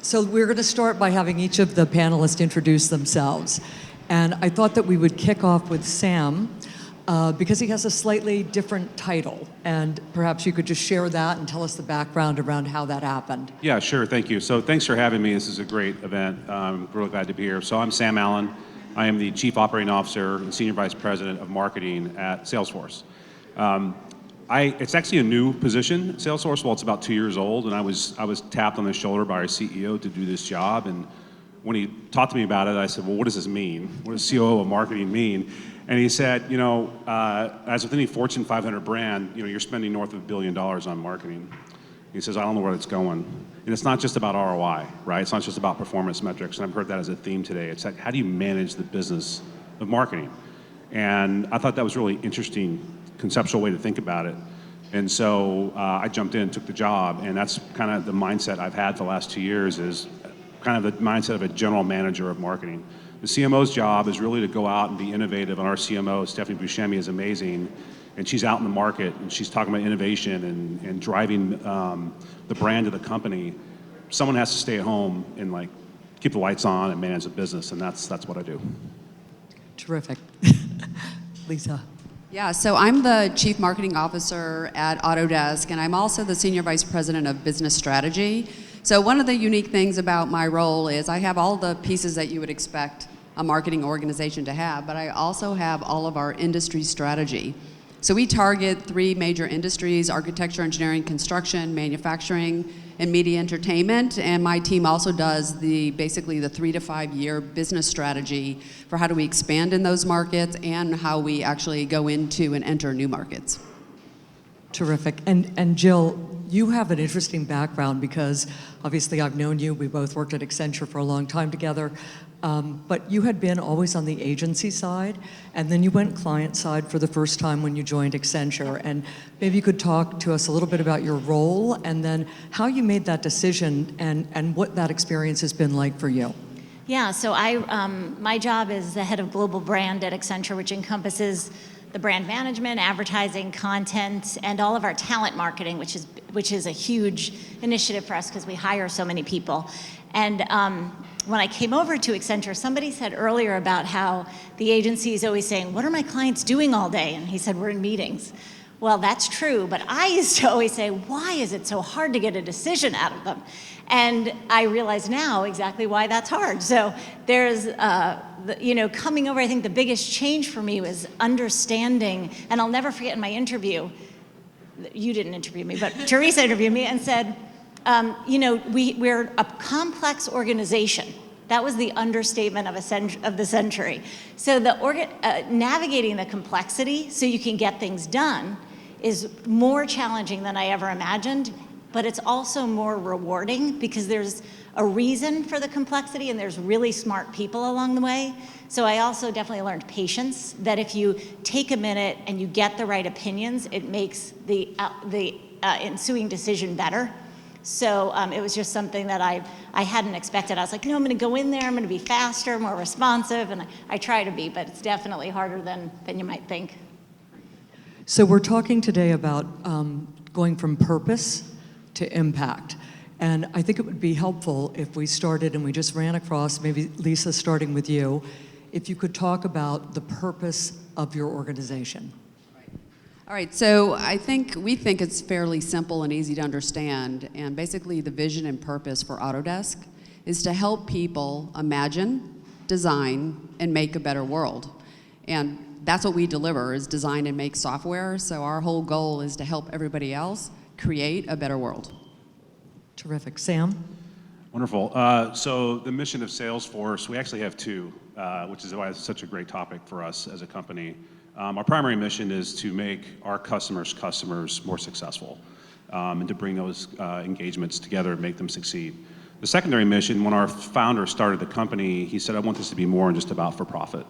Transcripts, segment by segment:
So we're going to start by having each of the panelists introduce themselves. And I thought that we would kick off with Sam, because he has a slightly different title. And perhaps you could just share that and tell us the background around how that happened. Yeah, sure, thank you. So thanks for having me. This is a great event. I'm really glad to be here. So I'm Sam Allen. I am the Chief Operating Officer and Senior Vice President of Marketing at Salesforce. It's actually a new position at Salesforce. Well, it's about 2 years old, and I was tapped on the shoulder by our CEO to do this job. And when he talked to me about it, I said, well, what does this mean? What does COO of marketing mean? And he said, as with any Fortune 500 brand, you're spending north of $1 billion on marketing. He says, I don't know where it's going. And it's not just about ROI, right? It's not just about performance metrics. And I've heard that as a theme today. It's like, how do you manage the business of marketing? And I thought that was really interesting conceptual way to think about it. And so I jumped in, took the job, and that's kind of the mindset I've had for the last 2 years, is kind of the mindset of a general manager of marketing. The CMO's job is really to go out and be innovative, and our CMO, Stephanie Buscemi, is amazing, and she's out in the market, and she's talking about innovation and driving the brand of the company. Someone has to stay at home and keep the lights on and manage the business, and that's what I do. Terrific. Lisa. Yeah, so I'm the Chief Marketing Officer at Autodesk, and I'm also the Senior Vice President of Business Strategy. So one of the unique things about my role is I have all the pieces that you would expect a marketing organization to have, but I also have all of our industry strategy. So we target 3 major industries: architecture, engineering, construction, manufacturing, and media entertainment. And my team also does basically the 3 to 5 year business strategy for how do we expand in those markets and how we actually go into and enter new markets. Terrific. And Jill, you have an interesting background because obviously I've known you. We both worked at Accenture for a long time together. But you had been always on the agency side, and then you went client side for the first time when you joined Accenture. And maybe you could talk to us a little bit about your role and then how you made that decision and what that experience has been like for you. Yeah, so my job is the head of global brand at Accenture, which encompasses the brand management, advertising, content, and all of our talent marketing, which is a huge initiative for us because we hire so many people. And when I came over to Accenture, somebody said earlier about how the agency is always saying, what are my clients doing all day? And he said, we're in meetings. Well, that's true, but I used to always say, why is it so hard to get a decision out of them? And I realize now exactly why that's hard. So there's, coming over, I think the biggest change for me was understanding, and I'll never forget in my interview, you didn't interview me, but Teresa interviewed me and said, we're a complex organization. That was the understatement of the century. So navigating the complexity so you can get things done is more challenging than I ever imagined, but it's also more rewarding because there's a reason for the complexity and there's really smart people along the way. So I also definitely learned patience, that if you take a minute and you get the right opinions, it makes the ensuing decision better. So it was just something that I hadn't expected. I was like, no, I'm going to go in there, I'm going to be faster, more responsive, and I try to be, but it's definitely harder than you might think. So we're talking today about going from purpose to impact. And I think it would be helpful if we started and we just ran across, maybe Lisa, starting with you, if you could talk about the purpose of your organization. All right, so we think it's fairly simple and easy to understand, and basically the vision and purpose for Autodesk is to help people imagine, design, and make a better world. And that's what we deliver, is design and make software, so our whole goal is to help everybody else create a better world. Terrific. Sam? Wonderful. So the mission of Salesforce, we actually have 2, which is why it's such a great topic for us as a company. Our primary mission is to make our customers more successful, and to bring those engagements together and make them succeed. The secondary mission, when our founder started the company, he said, I want this to be more than just about for profit.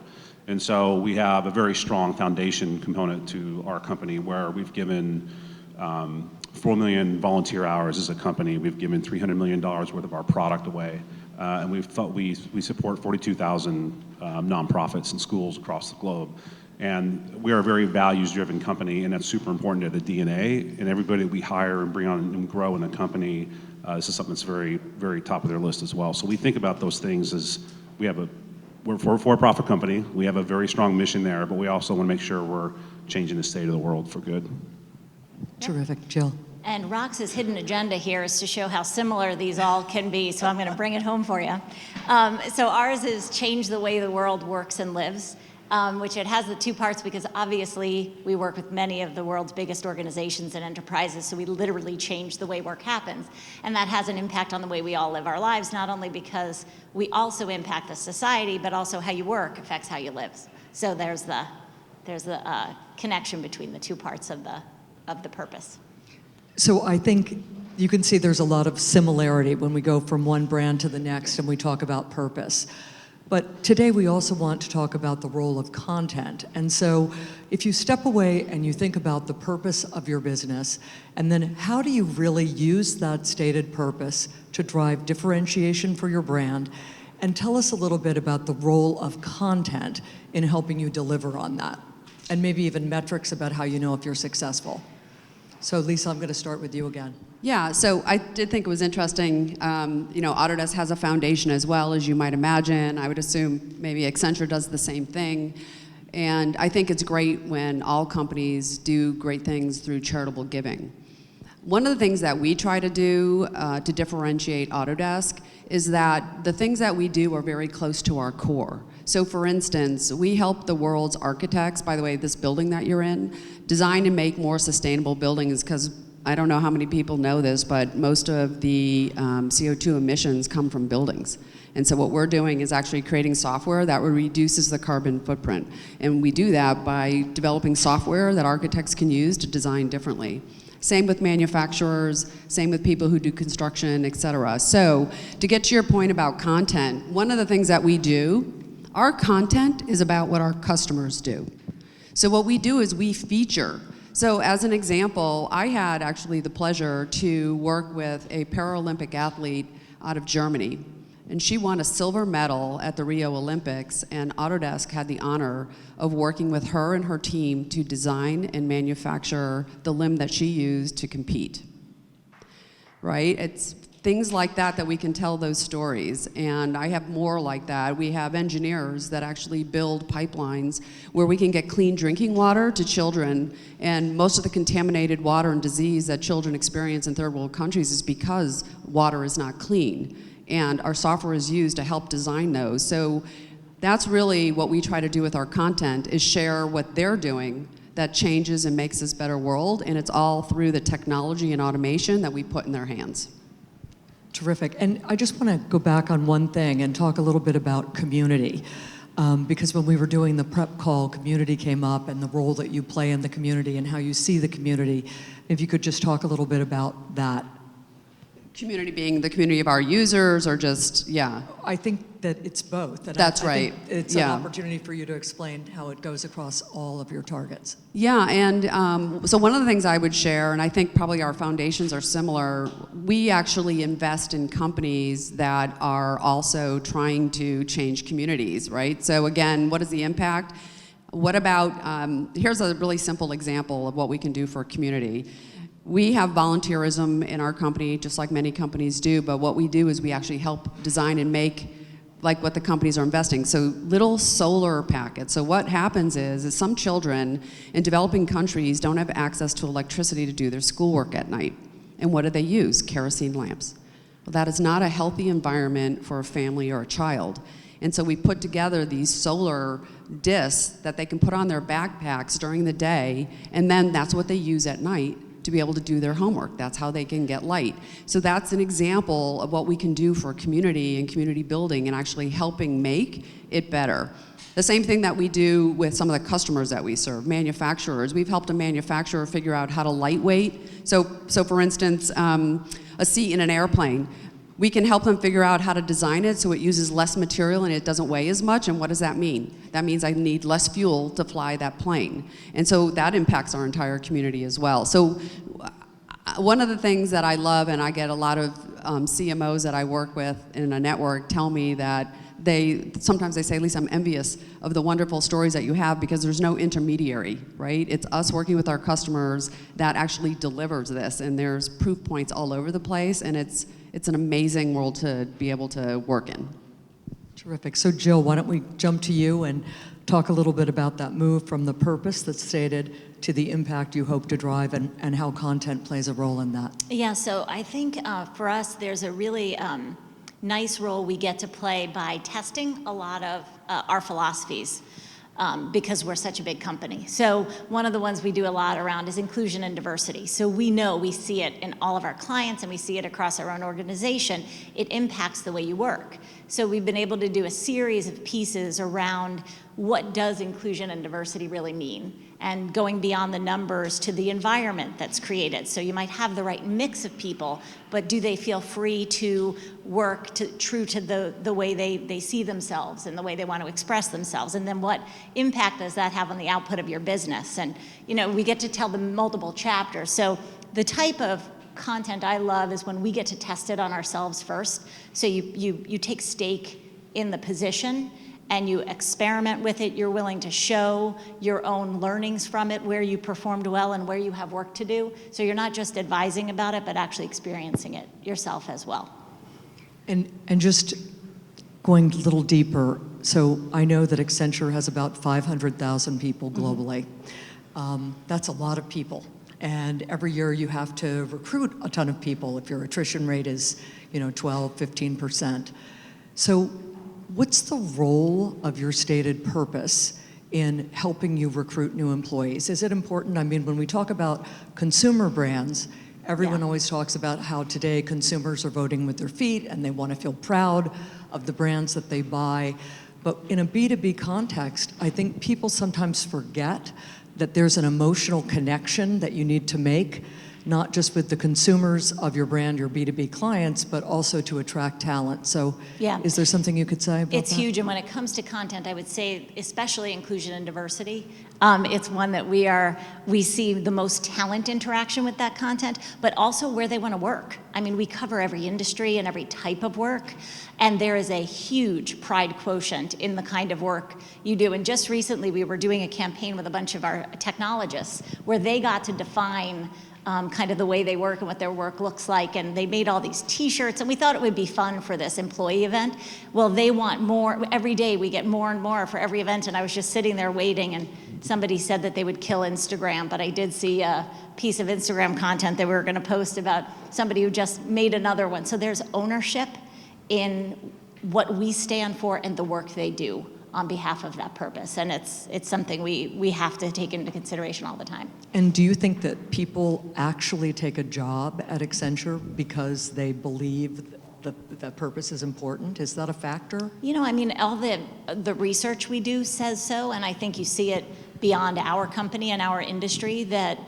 And so we have a very strong foundation component to our company where we've given 4 million volunteer hours as a company. We've given $300 million worth of our product away. And we support 42,000 nonprofits and schools across the globe. And we are a very values-driven company, and that's super important to the DNA. And everybody we hire and bring on and grow in the company, this is something that's very, very top of their list as well. So we think about those things as we're a for-profit company. We have a very strong mission there, but we also want to make sure we're changing the state of the world for good. Terrific. Jill? And Rox's hidden agenda here is to show how similar these all can be, so I'm going to bring it home for you. So ours is change the way the world works and lives, which it has the two parts because obviously we work with many of the world's biggest organizations and enterprises, so we literally change the way work happens. And that has an impact on the way we all live our lives, not only because we also impact the society, but also how you work affects how you live. So there's the connection between the two parts of the purpose. So I think you can see there's a lot of similarity when we go from one brand to the next and we talk about purpose. But today we also want to talk about the role of content. And so if you step away and you think about the purpose of your business, and then how do you really use that stated purpose to drive differentiation for your brand, and tell us a little bit about the role of content in helping you deliver on that, and maybe even metrics about how you know if you're successful. So Lisa, I'm going to start with you again. Yeah, so I did think it was interesting. Autodesk has a foundation as well, as you might imagine. I would assume maybe Accenture does the same thing. And I think it's great when all companies do great things through charitable giving. One of the things that we try to do to differentiate Autodesk is that the things that we do are very close to our core. So for instance, we help the world's architects, by the way, this building that you're in, design and make more sustainable buildings, because I don't know how many people know this, but most of the CO2 emissions come from buildings. And so what we're doing is actually creating software that reduces the carbon footprint. And we do that by developing software that architects can use to design differently. Same with manufacturers, same with people who do construction, et cetera. So to get to your point about content, one of the things that we do, our content is about what our customers do. So what we do is we feature. So as an example, I had actually the pleasure to work with a Paralympic athlete out of Germany. And she won a silver medal at the Rio Olympics, and Autodesk had the honor of working with her and her team to design and manufacture the limb that she used to compete. Right? It's things like that that we can tell those stories. And I have more like that. We have engineers that actually build pipelines where we can get clean drinking water to children. And most of the contaminated water and disease that children experience in third world countries is because water is not clean. And our software is used to help design those. So that's really what we try to do with our content, is share what they're doing that changes and makes this better world. And it's all through the technology and automation that we put in their hands. Terrific. And I just want to go back on one thing and talk a little bit about community. Because when we were doing the prep call, community came up and the role that you play in the community and how you see the community. If you could just talk a little bit about that. Community being the community of our users, or just, yeah. I think that it's both. And That's I right. think it's Yeah. an opportunity for you to explain how it goes across all of your targets. Yeah, and so one of the things I would share, and I think probably our foundations are similar, we actually invest in companies that are also trying to change communities, right? So again, what is the impact? What about, here's a really simple example of what we can do for a community. We have volunteerism in our company, just like many companies do, but what we do is we actually help design and make like what the companies are investing. So little solar packets. So what happens is some children in developing countries don't have access to electricity to do their schoolwork at night. And what do they use? Kerosene lamps. Well, that is not a healthy environment for a family or a child. And so we put together these solar discs that they can put on their backpacks during the day, and then that's what they use at night to be able to do their homework. That's how they can get light. So that's an example of what we can do for community and community building and actually helping make it better. The same thing that we do with some of the customers that we serve, manufacturers. We've helped a manufacturer figure out how to lightweight. So for instance, a seat in an airplane. We can help them figure out how to design it so it uses less material and it doesn't weigh as much. And what does that mean? That means I need less fuel to fly that plane. And so that impacts our entire community as well. So one of the things that I love, and I get a lot of CMOs that I work with in a network tell me that sometimes they say, Lisa, I'm envious of the wonderful stories that you have because there's no intermediary, right? It's us working with our customers that actually delivers this, and there's proof points all over the place, and it's an amazing world to be able to work in. Terrific. So Jill, why don't we jump to you and talk a little bit about that move from the purpose that's stated to the impact you hope to drive and how content plays a role in that. Yeah, so I think for us, there's a really nice role we get to play by testing a lot of our philosophies because we're such a big company. So one of the ones we do a lot around is inclusion and diversity. So we see it in all of our clients and we see it across our own organization. It impacts the way you work. So we've been able to do a series of pieces around what does inclusion and diversity really mean, and going beyond the numbers to the environment that's created. So you might have the right mix of people, but do they feel free to work true to the way they see themselves and the way they want to express themselves? And then what impact does that have on the output of your business? And we get to tell them multiple chapters. So the type of content I love is when we get to test it on ourselves first. So you take stake in the position and you experiment with it. You're willing to show your own learnings from it, where you performed well and where you have work to do. So you're not just advising about it, but actually experiencing it yourself as well. And just going a little deeper, so I know that Accenture has about 500,000 people globally. That's a lot of people. And every year you have to recruit a ton of people if your attrition rate is 12, 15%. So what's the role of your stated purpose in helping you recruit new employees? Is it important? I mean, when we talk about consumer brands, everyone always talks about how today consumers are voting with their feet and they want to feel proud of the brands that they buy. But in a B2B context, I think people sometimes forget that there's an emotional connection that you need to make, not just with the consumers of your brand, your B2B clients, but also to attract talent. So is there something you could say about that? It's huge, and when it comes to content, I would say, especially inclusion and diversity, it's one that we see the most talent interaction with that content, but also where they want to work. I mean, we cover every industry and every type of work, and there is a huge pride quotient in the kind of work you do. And just recently, we were doing a campaign with a bunch of our technologists where they got to define kind of the way they work and what their work looks like, and they made all these t-shirts, and we thought it would be fun for this employee event. Well, they want more. Every day we get more and more for every event, and I was just sitting there waiting, and somebody said that they would kill Instagram, but I did see a piece of Instagram content that we were going to post about somebody who just made another one. So there's ownership in what we stand for and the work they do on behalf of that purpose. And it's something we have to take into consideration all the time. And do you think that people actually take a job at Accenture because they believe that purpose is important? Is that a factor? I mean, all the research we do says so, and I think you see it beyond our company and our industry that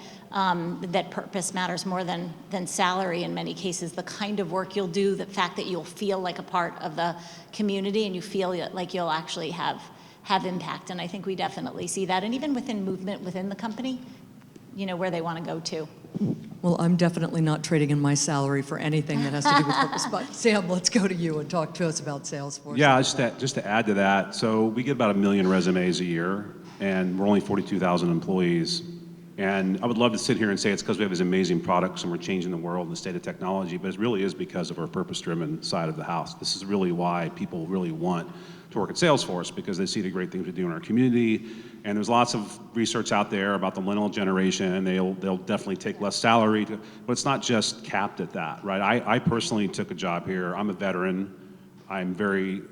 purpose matters more than salary in many cases. The kind of work you'll do, the fact that you'll feel like a part of the community and you feel like you'll actually have impact. And I think we definitely see that. And even within movement within the company, where they want to go to. Well, I'm definitely not trading in my salary for anything that has to do with purpose. But Sam, let's go to you and talk to us about Salesforce. Yeah, just to add to that, so we get about 1 million resumes a year, and we're only 42,000 employees. And I would love to sit here and say it's because we have these amazing products and we're changing the world and the state of technology, but it really is because of our purpose-driven side of the house. This is really why people really want to work at Salesforce, because they see the great things we do in our community. And there's lots of research out there about the millennial generation, and they'll definitely take less salary, but it's not just capped at that, right? I personally took a job here. I'm a veteran. I'm very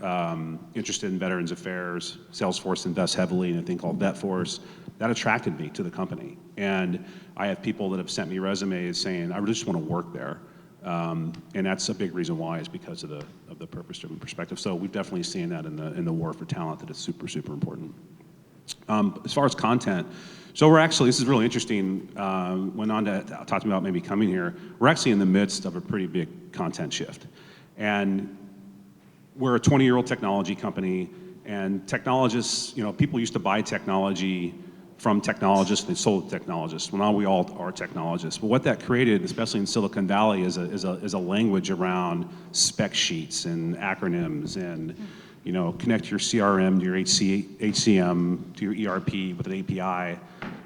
interested in Veterans Affairs. Salesforce invests heavily in a thing called VetForce. That attracted me to the company. And I have people that have sent me resumes saying, I just want to work there. And that's a big reason why, is because of the purpose-driven perspective. So we've definitely seen that in the war for talent, that it's super, super important. As far as content, so we're actually, this is really interesting, went on to talk about maybe coming here. We're actually in the midst of a pretty big content shift. And we're a 20-year-old technology company, and technologists, people used to buy technology from technologists, they sold to technologists. Well, now we all are technologists. But what that created, especially in Silicon Valley, is a language around spec sheets and acronyms and connect your CRM to your HCM to your ERP with an API,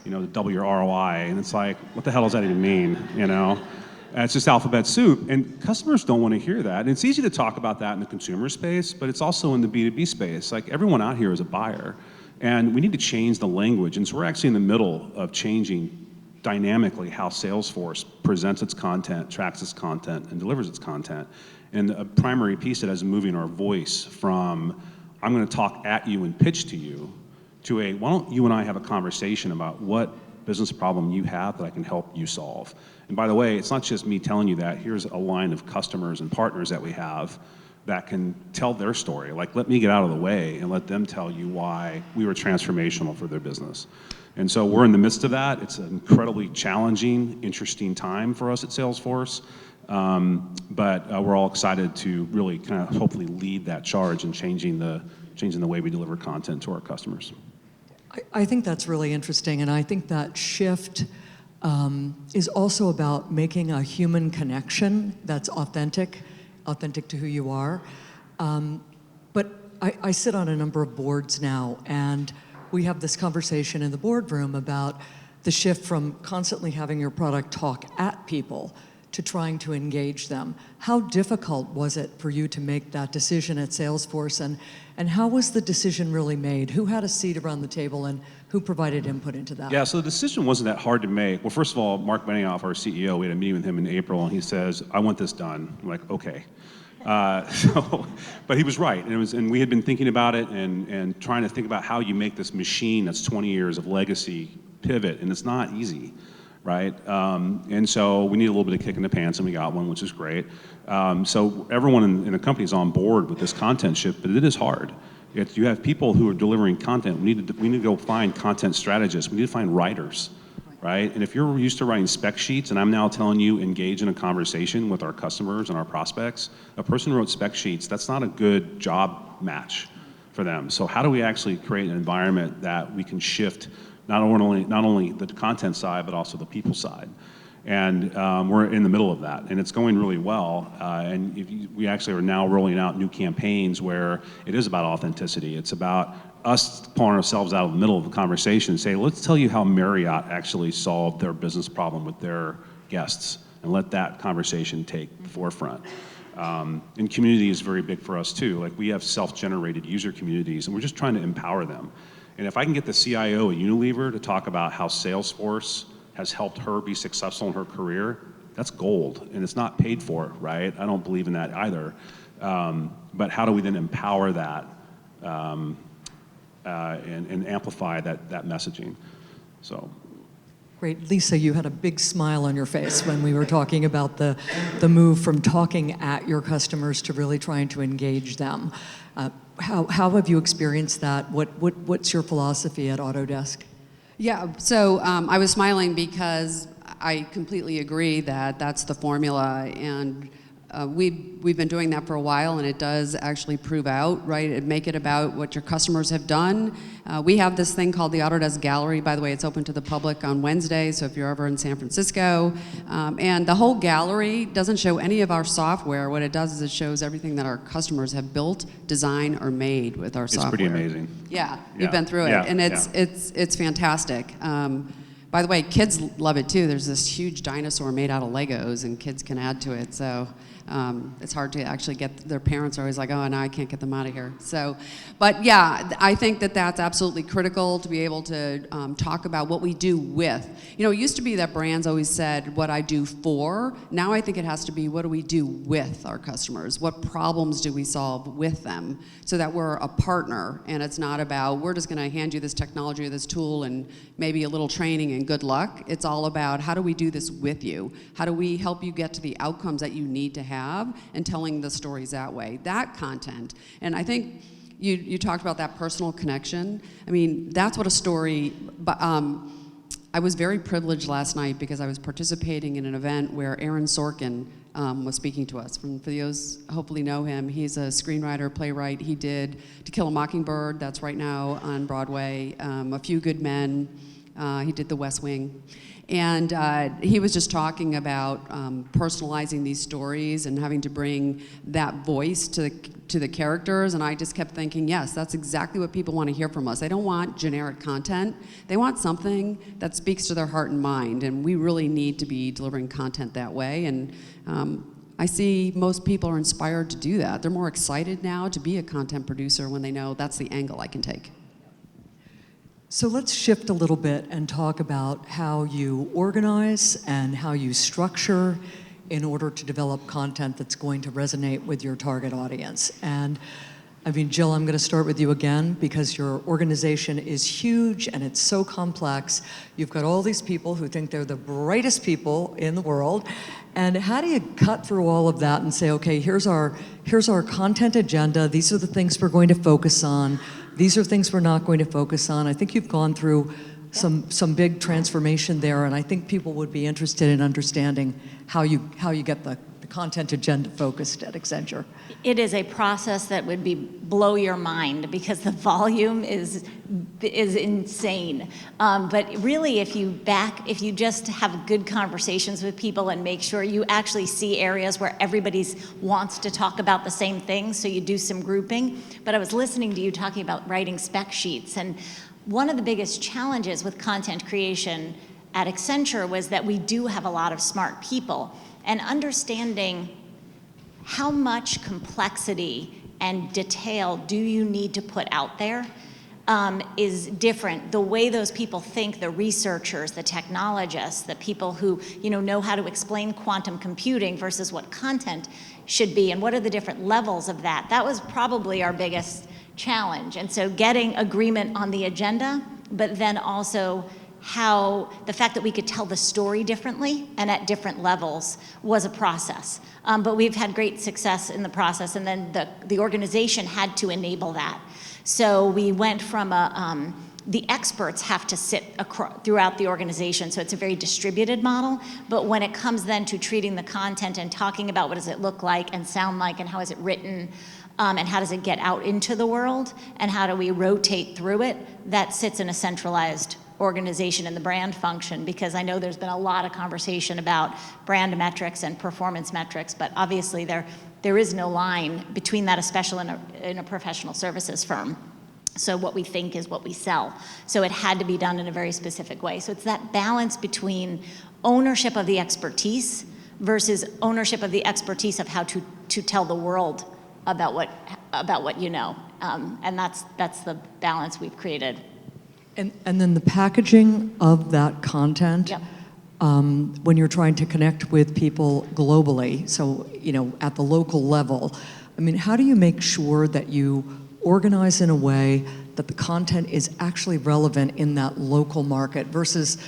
to double your ROI. And it's like, what the hell does that even mean, And it's just alphabet soup, and customers don't want to hear that. And it's easy to talk about that in the consumer space, but it's also in the B2B space. Like, everyone out here is a buyer, and we need to change the language. And so we're actually in the middle of changing dynamically how Salesforce presents its content, tracks its content, and delivers its content. And a primary piece of that is moving our voice from, I'm going to talk at you and pitch to you, to a, why don't you and I have a conversation about what business problem you have that I can help you solve. And by the way, it's not just me telling you that. Here's a line of customers and partners that we have that can tell their story. Like, let me get out of the way and let them tell you why we were transformational for their business. And so we're in the midst of that. It's an incredibly challenging, interesting time for us at Salesforce. But we're all excited to really kind of hopefully lead that charge in changing the way we deliver content to our customers. I think that's really interesting, and I think that shift is also about making a human connection that's authentic to who you are. But I sit on a number of boards now, and we have this conversation in the boardroom about the shift from constantly having your product talk at people to trying to engage them. How difficult was it for you to make that decision at Salesforce, and how was the decision really made? Who had a seat around the table, and who provided input into that? Yeah, so the decision wasn't that hard to make. Well, first of all, Mark Benioff, our CEO, we had a meeting with him in April, and he says, I want this done. I'm like, okay. But he was right, and we had been thinking about it and trying to think about how you make this machine that's 20 years of legacy pivot, and it's not easy, right? And so we need a little bit of kick in the pants, and we got one, which is great. So everyone in the company is on board with this content shift, but it is hard. You have people who are delivering content. We need to go find content strategists. We need to find writers, right? And if you're used to writing spec sheets, and I'm now telling you engage in a conversation with our customers and our prospects, a person who wrote spec sheets, that's not a good job match for them. So how do we actually create an environment that we can shift not only the content side, but also the people side? And we're in the middle of that, and it's going really well. We actually are now rolling out new campaigns where it is about authenticity. It's about us pulling ourselves out of the middle of the conversation and say, let's tell you how Marriott actually solved their business problem with their guests, and let that conversation take the forefront. And community is very big for us too. Like, we have self-generated user communities, and we're just trying to empower them. And if I can get the CIO at Unilever to talk about how Salesforce has helped her be successful in her career, that's gold, and it's not paid for, right? I don't believe in that either. But how do we then empower that and amplify that messaging? So. Great. Lisa, you had a big smile on your face when we were talking about the move from talking at your customers to really trying to engage them. How have you experienced that? What's your philosophy at Autodesk? Yeah, so I was smiling because I completely agree that that's the formula, and we've been doing that for a while, and it does actually prove out, right? Make it about what your customers have done. We have this thing called the Autodesk Gallery. By the way, it's open to the public on Wednesday, so if you're ever in San Francisco. And the whole gallery doesn't show any of our software. What it does is it shows everything that our customers have built, designed, or made with our software. It's pretty amazing. Yeah, you've been through it, and it's fantastic. By the way, kids love it too. There's this huge dinosaur made out of Legos, and kids can add to it, so it's hard to actually get, their parents are always like, oh, no, I can't get them out of here. So, but yeah, I think that that's absolutely critical to be able to talk about what we do with. It used to be that brands always said what I do for. Now I think it has to be what do we do with our customers? What problems do we solve with them so that we're a partner, and it's not about we're just going to hand you this technology or this tool and maybe a little training and good luck. It's all about how do we do this with you? How do we help you get to the outcomes that you need to have, and telling the stories that way, that content. And I think you talked about that personal connection. I mean, that's what a story, but I was very privileged last night because I was participating in an event where Aaron Sorkin was speaking to us. For those hopefully know him, he's a screenwriter, playwright. He did To Kill a Mockingbird, that's right now on Broadway, A Few Good Men. He did The West Wing. And he was just talking about personalizing these stories and having to bring that voice to the characters, and I just kept thinking, yes, that's exactly what people want to hear from us. They don't want generic content. They want something that speaks to their heart and mind, and we really need to be delivering content that way. And I see most people are inspired to do that. They're more excited now to be a content producer when they know that's the angle I can take. So let's shift a little bit and talk about how you organize and how you structure in order to develop content that's going to resonate with your target audience. And I mean, Jill, I'm going to start with you again because your organization is huge and it's so complex. You've got all these people who think they're the brightest people in the world. And how do you cut through all of that and say, okay, here's our content agenda. These are the things we're going to focus on. These are things we're not going to focus on. I think you've gone through some big transformation there, and I think people would be interested in understanding how you get the content agenda focused at Accenture. It is a process that would blow your mind because the volume is insane. But really, if you just have good conversations with people and make sure you actually see areas where everybody wants to talk about the same thing, so you do some grouping. But I was listening to you talking about writing spec sheets, and one of the biggest challenges with content creation at Accenture was that we do have a lot of smart people, and understanding how much complexity and detail do you need to put out there is different. The way those people think, the researchers, the technologists, the people who know how to explain quantum computing versus what content should be, and what are the different levels of that. That was probably our biggest challenge. And so getting agreement on the agenda, but then also how the fact that we could tell the story differently and at different levels was a process. But we've had great success in the process, and then the organization had to enable that. So we went from the experts have to sit throughout the organization, so it's a very distributed model. But when it comes then to treating the content and talking about what does it look like and sound like and how is it written, and how does it get out into the world, and how do we rotate through it, that sits in a centralized organization in the brand function, because I know there's been a lot of conversation about brand metrics and performance metrics, but obviously there is no line between that, especially in a professional services firm. So what we think is what we sell. So it had to be done in a very specific way. So it's that balance between ownership of the expertise versus ownership of the expertise of how to tell the world about what you know. And that's the balance we've created. And then the packaging of that content, Yep. When you're trying to connect with people globally, so at the local level, I mean, how do you make sure that you organize in a way that the content is actually relevant in that local market versus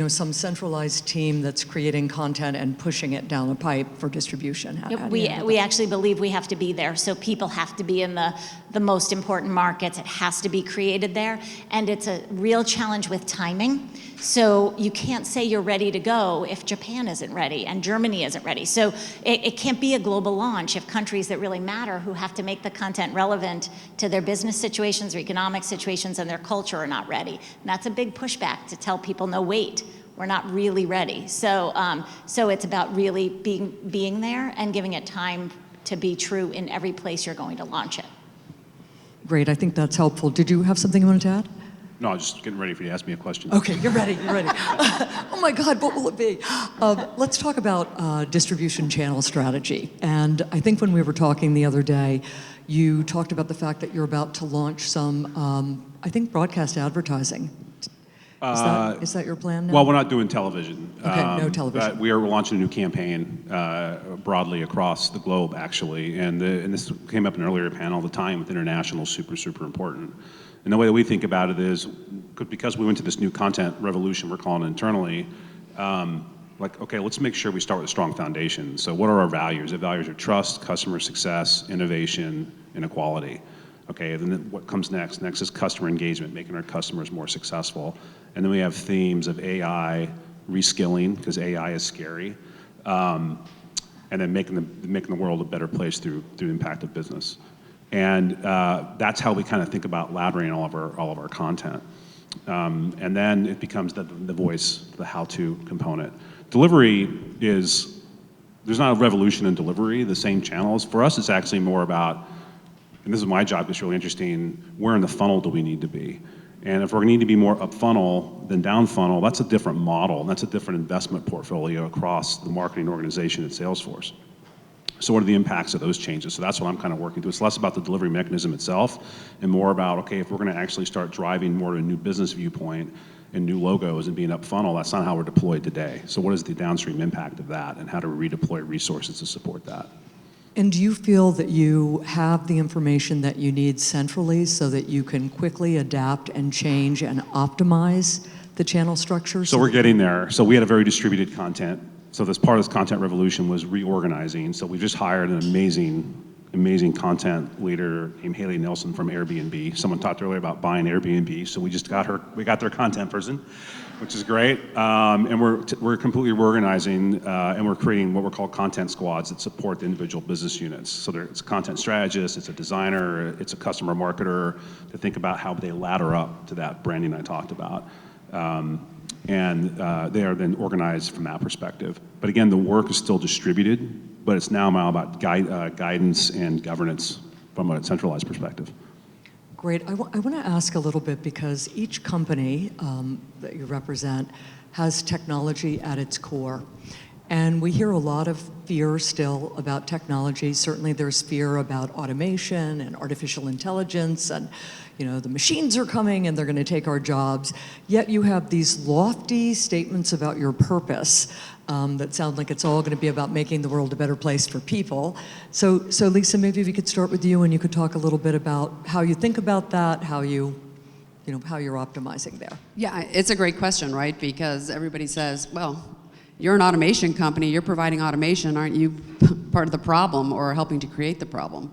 some centralized team that's creating content and pushing it down the pipe for distribution? How do you handle We that? actually believe we have to be there. So people have to be in the most important markets. It has to be created there. And it's a real challenge with timing. So you can't say you're ready to go if Japan isn't ready and Germany isn't ready. So it can't be a global launch if countries that really matter, who have to make the content relevant to their business situations or economic situations and their culture, are not ready. And that's a big pushback to tell people, no, wait, we're not really ready. So it's about really being there and giving it time to be true in every place you're going to launch it. Great, I think that's helpful. Did you have something you wanted to add? No, I was just getting ready for you to ask me a question. Okay, you're ready. Oh my God, what will it be? Let's talk about distribution channel strategy. And I think when we were talking the other day, you talked about the fact that you're about to launch some, I think, broadcast advertising. Is that your plan now? Well, we're not doing television. Okay, no television. But we are launching a new campaign broadly across the globe, actually. And this came up in an earlier panel. The time with international is super, super important. And the way that we think about it is, because we went to this new content revolution, we're calling it internally, okay, let's make sure we start with a strong foundation. So what are our values? The values are trust, customer success, innovation, and equality. Okay, and then what comes next? Next is customer engagement, making our customers more successful. And then we have themes of AI, reskilling, because AI is scary, and then making the world a better place through the impact of business. And that's how we kind of think about laddering all of our content. And then it becomes the voice, the how-to component. Delivery there's not a revolution in delivery, the same channels. For us, it's actually more about, and this is my job, it's really interesting, where in the funnel do we need to be? And if we're going to need to be more up funnel than down funnel, that's a different model. That's a different investment portfolio across the marketing organization at Salesforce. So what are the impacts of those changes? So that's what I'm kind of working through. It's less about the delivery mechanism itself and more about, okay, if we're going to actually start driving more to a new business viewpoint and new logos and being up funnel, that's not how we're deployed today. So what is the downstream impact of that and how do we redeploy resources to support that? And do you feel that you have the information that you need centrally so that you can quickly adapt and change and optimize the channel structure? So we're getting there. So we had a very distributed content. So this part of this content revolution was reorganizing. So we just hired an amazing content leader named Haley Nelson from Airbnb. Someone talked earlier about buying Airbnb, so we got their content person, which is great. And we're completely reorganizing, and we're creating what we're called content squads that support the individual business units. So it's a content strategist, it's a designer, it's a customer marketer to think about how they ladder up to that branding I talked about. And they are then organized from that perspective. But again, the work is still distributed, but it's now about guidance and governance from a centralized perspective. Great. I want to ask a little bit because each company that you represent has technology at its core. And we hear a lot of fear still about technology. Certainly there's fear about automation and artificial intelligence and the machines are coming and they're going to take our jobs. Yet you have these lofty statements about your purpose that sound like it's all going to be about making the world a better place for people. So Lisa, maybe if you could start with you and you could talk a little bit about how you think about that, how you're optimizing there. Yeah, it's a great question, right? Because everybody says, well, you're an automation company, you're providing automation, aren't you part of the problem or helping to create the problem?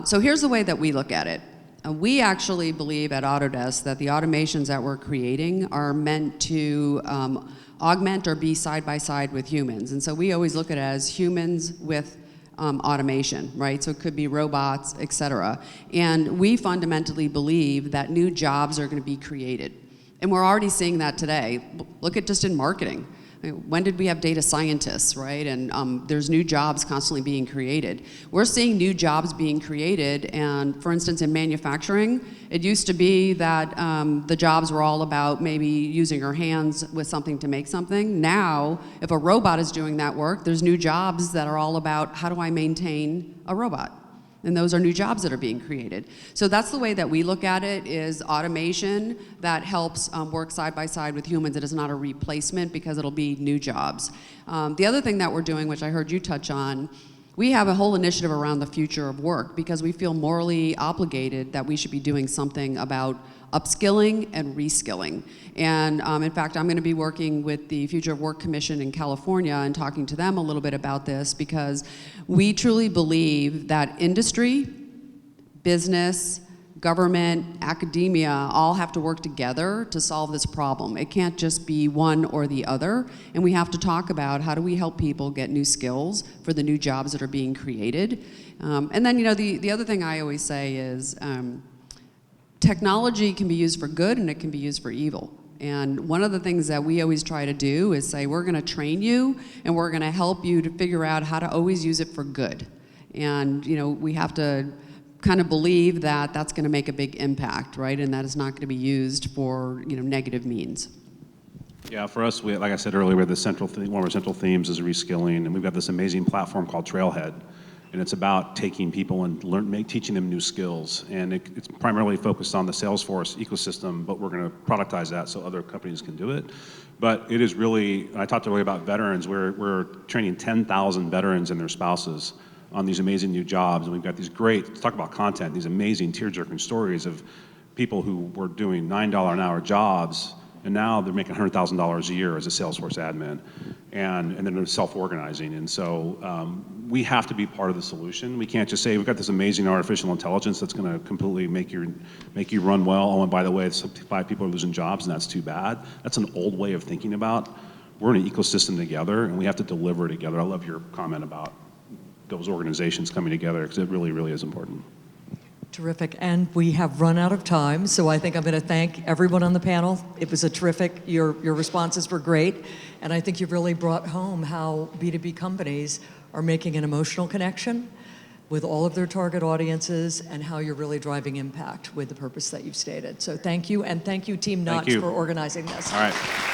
So here's the way that we look at it. We actually believe at Autodesk that the automations that we're creating are meant to augment or be side by side with humans. And so we always look at it as humans with automation, right? So it could be robots, et cetera. And we fundamentally believe that new jobs are going to be created. And we're already seeing that today. Look at just in marketing. When did we have data scientists, right? And there's new jobs constantly being created. We're seeing new jobs being created, and for instance, in manufacturing, it used to be that the jobs were all about maybe using your hands with something to make something. Now, if a robot is doing that work, there's new jobs that are all about how do I maintain a robot? And those are new jobs that are being created. So that's the way that we look at it, is automation that helps work side by side with humans. It is not a replacement because it'll be new jobs. The other thing that we're doing, which I heard you touch on, we have a whole initiative around the future of work because we feel morally obligated that we should be doing something about upskilling and reskilling. And in fact, I'm going to be working with the Future of Work Commission in California and talking to them a little bit about this because we truly believe that industry, business, government, academia all have to work together to solve this problem. It can't just be one or the other, and we have to talk about how do we help people get new skills for the new jobs that are being created. And then, the other thing I always say is technology can be used for good and it can be used for evil. And one of the things that we always try to do is say, we're going to train you and we're going to help you to figure out how to always use it for good. And, we have to kind of believe that that's going to make a big impact, right? And that is not going to be used for, negative means. Yeah, for us, like I said earlier, one of our central themes is reskilling, and we've got this amazing platform called Trailhead. And it's about taking people and teaching them new skills. And it's primarily focused on the Salesforce ecosystem, but we're going to productize that so other companies can do it. But it is really, I talked earlier about veterans. We're training 10,000 veterans and their spouses on these amazing new jobs. And we've got these great, talk about content, these amazing tear-jerking stories of people who were doing $9 an hour jobs, and now they're making $100,000 a year as a Salesforce admin. And then they're self-organizing. And so we have to be part of the solution. We can't just say, we've got this amazing artificial intelligence that's going to completely make you run well. Oh, and by the way, 5 people are losing jobs, and that's too bad. That's an old way of thinking about. We're in an ecosystem together, and we have to deliver together. I love your comment about those organizations coming together, because it really, really is important. Terrific. And we have run out of time, so I think I'm going to thank everyone on the panel. It was a terrific, your responses were great, and I think you've really brought home how B2B companies are making an emotional connection with all of their target audiences and how you're really driving impact with the purpose that you've stated. So thank you, and thank you, Team Knotch, you. for organizing this. All right.